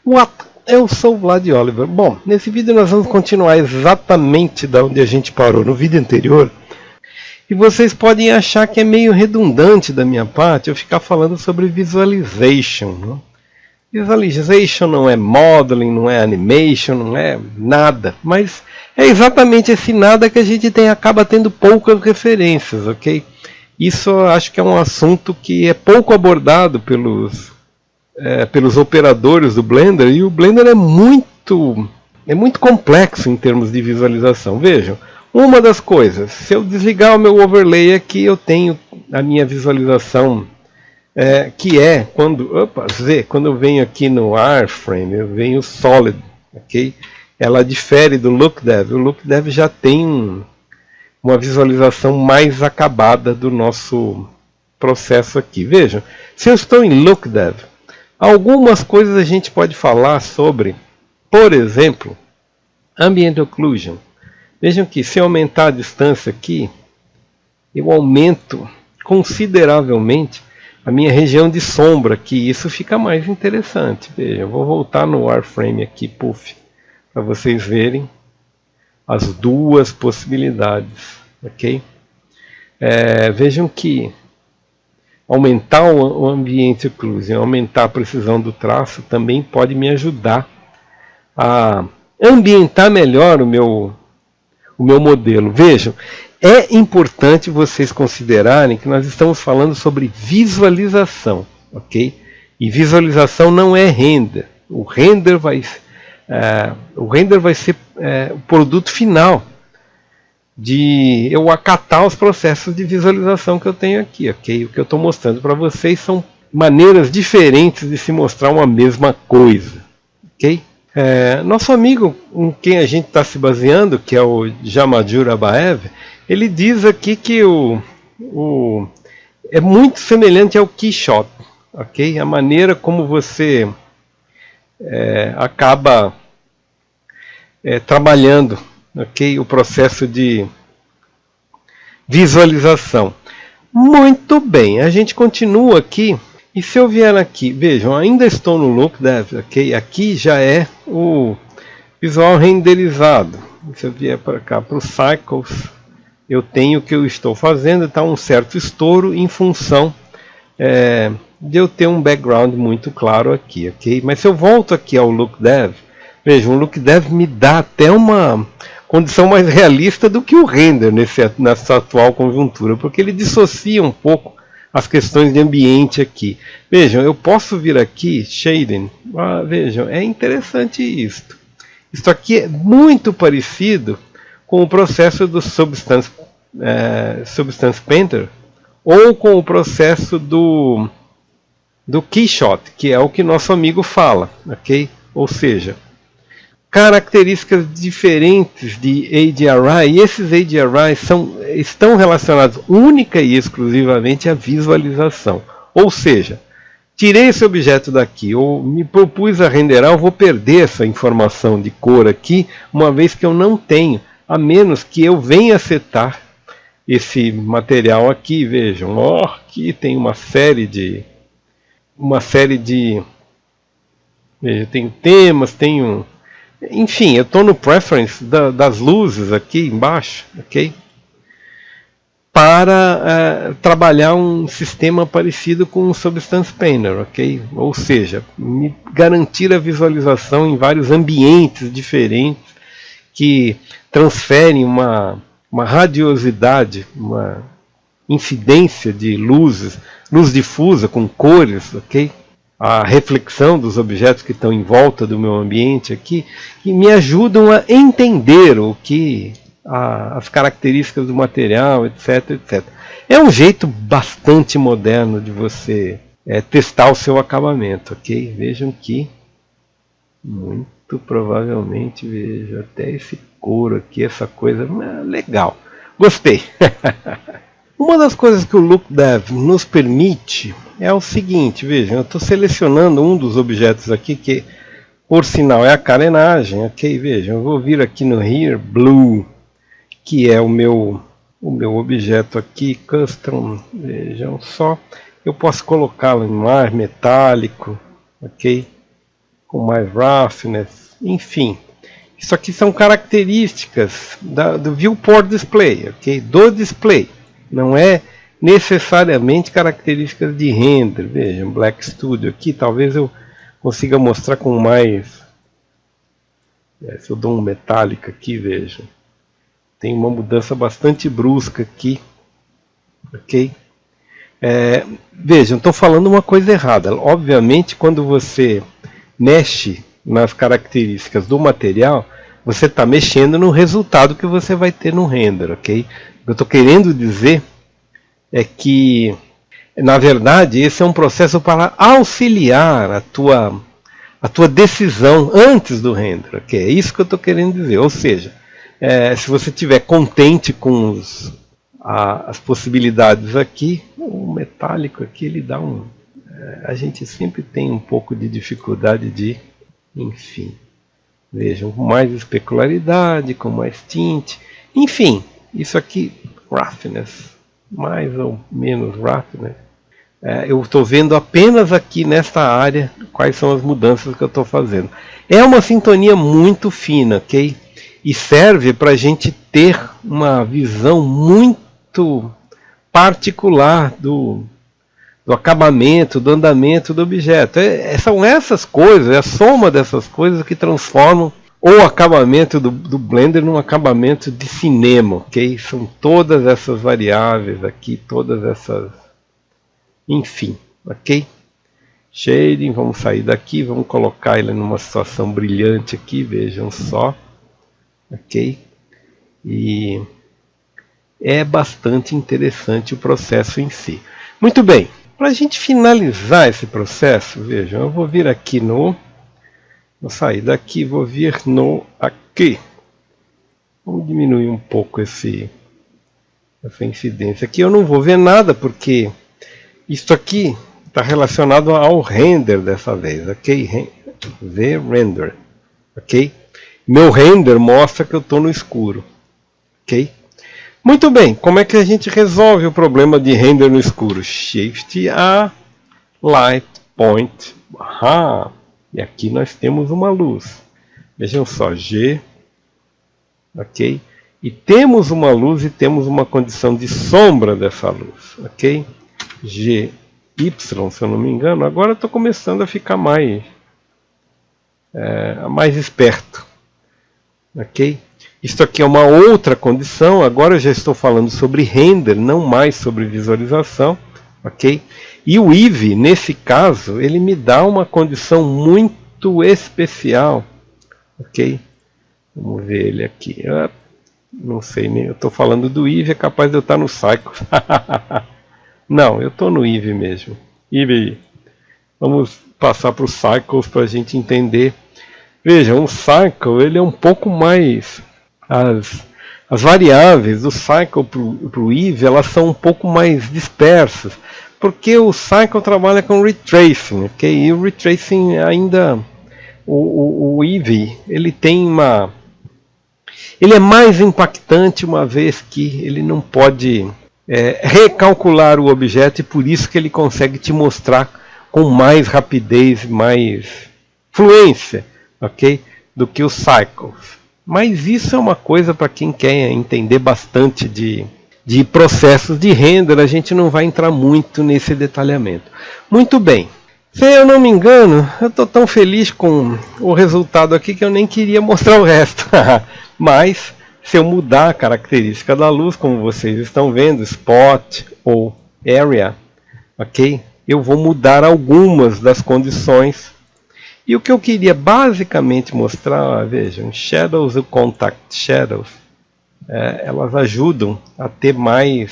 What? Eu sou o Vlad Oliver. Bom, nesse vídeo nós vamos continuar exatamente da onde a gente parou no vídeo anterior. E vocês podem achar que é meio redundante da minha parte eu ficar falando sobre visualization. Não? Visualization não é modeling, não é animation, não é nada. Mas é exatamente esse nada que a gente acaba tendo poucas referências, ok? Isso eu acho que é um assunto que é pouco abordado pelos operadores do Blender, e o Blender é muito complexo em termos de visualização. Vejam, uma das coisas, se eu desligar o meu overlay aqui, eu tenho a minha visualização, que é quando eu venho aqui no Wireframe, eu venho Solid, ok? Ela difere do LookDev. O LookDev já tem uma visualização mais acabada do nosso processo aqui. Vejam, se eu estou em LookDev, algumas coisas a gente pode falar sobre, por exemplo, Ambient Occlusion. Vejam que se eu aumentar a distância aqui, eu aumento consideravelmente a minha região de sombra aqui. Isso fica mais interessante. Vejam, eu vou voltar no Wireframe aqui, puff, para vocês verem as duas possibilidades, ok? Vejam que aumentar o ambiente occlusion, aumentar a precisão do traço também pode me ajudar a ambientar melhor o meu modelo. Vejam, é importante vocês considerarem que nós estamos falando sobre visualização, ok? E visualização não é render. O render vai ser o produto final de eu acatar os processos de visualização que eu tenho aqui, ok? O que eu estou mostrando para vocês são maneiras diferentes de se mostrar uma mesma coisa, ok? Nosso amigo com quem a gente está se baseando, que é o Jamajur Abaev, ele diz aqui que é muito semelhante ao Keyshot, ok? A maneira como você acaba trabalhando, ok? O processo de visualização. Muito bem, a gente continua aqui. E se eu vier aqui, vejam, ainda estou no LookDev, ok? Aqui já é o visual renderizado. Se eu vier para cá, para os Cycles, eu tenho o que eu estou fazendo, está um certo estouro em função de eu ter um background muito claro aqui, ok? Mas se eu volto aqui ao LookDev, vejam, o LookDev me dá até uma condição mais realista do que o render nessa atual conjuntura, porque ele dissocia um pouco as questões de ambiente aqui. Vejam, eu posso vir aqui, Shading, vejam, é interessante isto. Isto aqui é muito parecido com o processo do Substance Painter, ou com o processo do Keyshot, que é o que nosso amigo fala, ok? Ou seja, características diferentes de ADRI, e esses ADRI estão relacionados única e exclusivamente à visualização. Ou seja, tirei esse objeto daqui, ou me propus a renderar, eu vou perder essa informação de cor aqui, uma vez que eu não tenho, a menos que eu venha setar esse material aqui. Vejam, aqui tem uma série de veja, tem temas, enfim, eu estou no preference das luzes aqui embaixo, ok? Para trabalhar um sistema parecido com o Substance Painter, ok? Ou seja, me garantir a visualização em vários ambientes diferentes que transferem uma radiosidade, uma incidência de luz difusa com cores, ok? A reflexão dos objetos que estão em volta do meu ambiente aqui, que me ajudam a entender as características do material, etc, etc. É um jeito bastante moderno de você testar o seu acabamento, ok? Vejam que, muito provavelmente, vejo até esse couro aqui, essa coisa legal. Gostei! Uma das coisas que o LookDev nos permite é o seguinte, vejam, eu estou selecionando um dos objetos aqui, que por sinal é a carenagem, ok? Vejam, eu vou vir aqui no Here Blue, que é o meu objeto aqui, Custom, vejam só, eu posso colocá-lo em mar metálico, ok? com mais roughness, enfim. Isso aqui são características do viewport display, ok? Do display. Não é necessariamente características de render. Vejam, Black Studio aqui, talvez eu consiga mostrar com mais... se eu dou um metálico aqui, vejam. Tem uma mudança bastante brusca aqui, ok? Vejam, estou falando uma coisa errada. Obviamente, quando você mexe nas características do material, você está mexendo no resultado que você vai ter no render, ok? O que eu estou querendo dizer é que, na verdade, esse é um processo para auxiliar a tua decisão antes do render, ok? É isso que eu estou querendo dizer. Ou seja, se você estiver contente com as possibilidades aqui, o metálico aqui ele dá a gente sempre tem um pouco de dificuldade de, enfim, vejam, com mais especularidade, com mais tint, enfim, isso aqui, roughness, mais ou menos roughness, eu estou vendo apenas aqui nesta área quais são as mudanças que eu estou fazendo. É uma sintonia muito fina, ok? E serve para a gente ter uma visão muito particular do acabamento, do andamento do objeto. São essas coisas, é a soma dessas coisas que transformam o acabamento do Blender num acabamento de cinema, ok? São todas essas variáveis aqui, todas essas... Enfim, ok? Shading, vamos sair daqui, vamos colocar ele numa situação brilhante aqui, vejam só. Ok? E é bastante interessante o processo em si. Muito bem, para a gente finalizar esse processo, vejam, eu vou vir aqui vou sair daqui, vou vir aqui. Vamos diminuir um pouco essa incidência. Aqui eu não vou ver nada, porque isso aqui está relacionado ao render dessa vez, ok? Ver render, ok? Meu render mostra que eu estou no escuro. Ok? Muito bem, como é que a gente resolve o problema de render no escuro? Shift A, Light Point. E aqui nós temos uma luz. Vejam só, G. Ok? E temos uma luz e temos uma condição de sombra dessa luz. Ok? G, Y, se eu não me engano. Agora eu estou começando a ficar mais esperto. Ok? Isto aqui é uma outra condição. Agora eu já estou falando sobre render, não mais sobre visualização. Ok? E o Eevee, nesse caso, ele me dá uma condição muito especial. Ok? Vamos ver ele aqui. Não sei, eu estou falando do Eevee, é capaz de eu estar no Cycles. Não, eu estou no Eevee mesmo. Eevee, vamos passar para o Cycles para a gente entender. Veja, um cycle ele é um pouco mais... As variáveis do cycle para o Eevee, elas são um pouco mais dispersas. Porque o cycle trabalha com retracing, ok? E o retracing ainda... O Eevee, ele tem uma... Ele é mais impactante uma vez que ele não pode recalcular o objeto, e por isso que ele consegue te mostrar com mais rapidez, mais fluência, ok? Do que os cycles. Mas isso é uma coisa para quem quer entender bastante de processos de render. A gente não vai entrar muito nesse detalhamento. Muito bem. Se eu não me engano, eu estou tão feliz com o resultado aqui que eu nem queria mostrar o resto. Mas, se eu mudar a característica da luz, como vocês estão vendo, Spot ou Area, ok? Eu vou mudar algumas das condições. E o que eu queria basicamente mostrar, vejam, Shadows e Contact Shadows, elas ajudam a ter mais,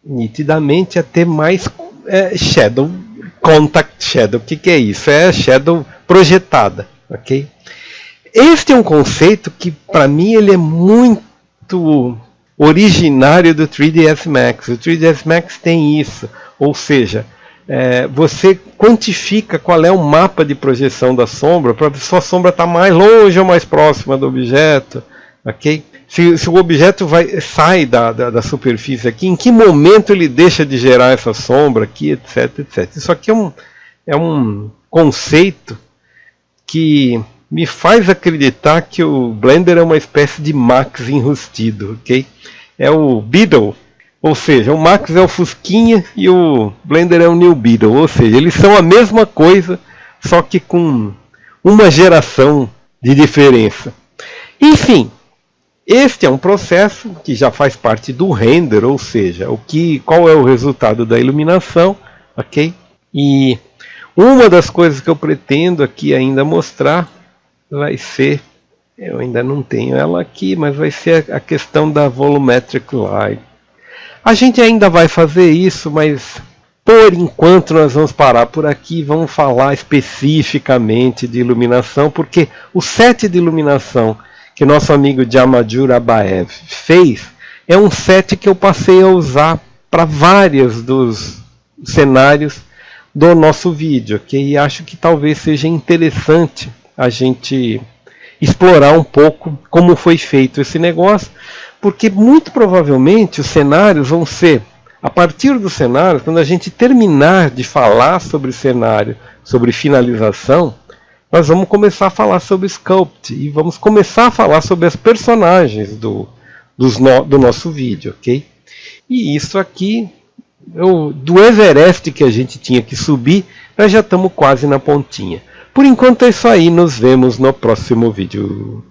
nitidamente, a ter mais Shadow, Contact Shadow. O que é isso? É Shadow projetada, ok? Este é um conceito que, para mim, ele é muito originário do 3ds Max. O 3ds Max tem isso, ou seja, você quantifica qual é o mapa de projeção da sombra para ver se sua sombra está mais longe ou mais próxima do objeto, ok? Se o objeto sai da superfície aqui, em que momento ele deixa de gerar essa sombra aqui, etc, etc. Isso aqui é um conceito que me faz acreditar que o Blender é uma espécie de Max enrustido, ok? É o Beetle, ou seja, o Max é o Fusquinha e o Blender é o New Beetle, ou seja, eles são a mesma coisa, só que com uma geração de diferença. Enfim, este é um processo que já faz parte do render, ou seja, qual é o resultado da iluminação, ok? E uma das coisas que eu pretendo aqui ainda mostrar vai ser, eu ainda não tenho ela aqui, mas vai ser a questão da Volumetric Light. A gente ainda vai fazer isso, mas por enquanto nós vamos parar por aqui, vamos falar especificamente de iluminação, porque o set de iluminação que nosso amigo Jamajur Abaev fez é um set que eu passei a usar para vários dos cenários do nosso vídeo, okay? E acho que talvez seja interessante a gente explorar um pouco como foi feito esse negócio, porque muito provavelmente os cenários vão ser, a partir do cenário, quando a gente terminar de falar sobre cenário, sobre finalização, nós vamos começar a falar sobre Sculpt e vamos começar a falar sobre as personagens do nosso vídeo, ok? E isso aqui, do Everest que a gente tinha que subir, nós já estamos quase na pontinha. Por enquanto é isso aí, nos vemos no próximo vídeo.